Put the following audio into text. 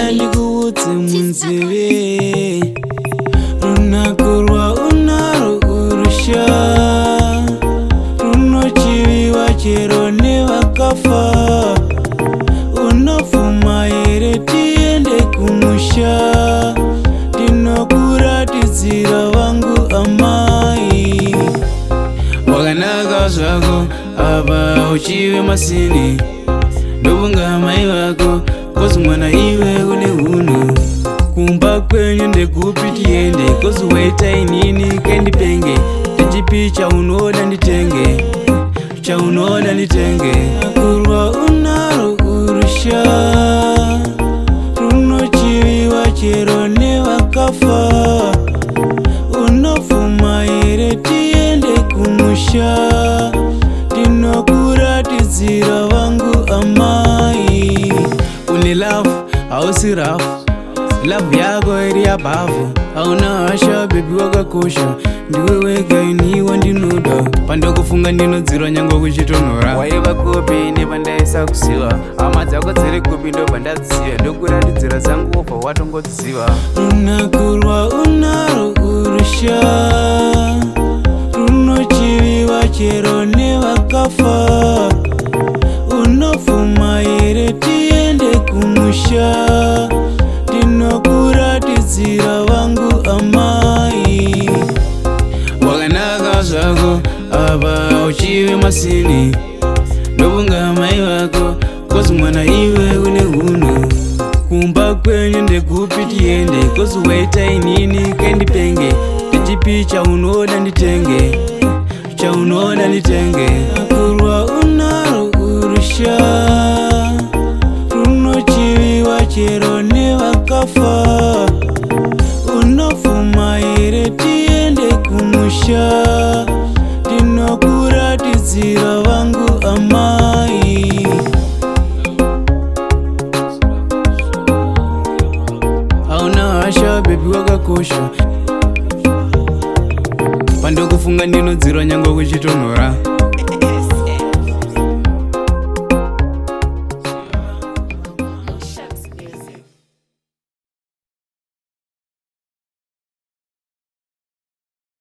ndikuudze munzeve, runako rwaunaro urusha, runochiviwa chero nevakafa. Unofuma here tiende kumusha, ndinokuratidzira vangu amai. Wakanaka zvako apa uchive masini, ndovonga mai vako kozi mwana iwe une hunhu. Kumba kwenyu ndekupi tiende, kozi waita inini kendipenge, tichipi chaunoda nditenge, chaunoda nditenge. Kurwa unaro urusha, runochiviwa chero nevakafa. Unofuma here tiende kumusha, ndinokuratidzira vangu amai. Une love hausi rafu, love yako iri yabavu, hauna hasha bebi wakakosha, ndiwe wega iniwa ndinoda. Pandokufunga ndinodzirwa nyange kuchitonhora, waiva kupi nepandaisa kusiva, hama dzako dziri kupi ndopandadzisiya, ndokuratidzira dzangu wobva watongodziziva. Runako rwaunaro urusha, runochiviwa chero nevakafa. Unofuma here tiende kumusha, ndinokuratidzira vangu amai. Wakanaka zvako apa uchive masini, ndovonga mai vako kozi mwana iwe une hunhu. Kumba kwenyu ndekupi tiende, kozi waita inini kendipenge, tichipi chaunoda nditenge, chaunoda nditenge. Kurwa unaro urusha, runochiviwa chero nevakafa. Unofuma here tiende kumusha, ndinokuratidzira vangu amai. Hauna hasha bebi wakakosha, pandokufunga ndinodzirwa nyange kuchitonhora.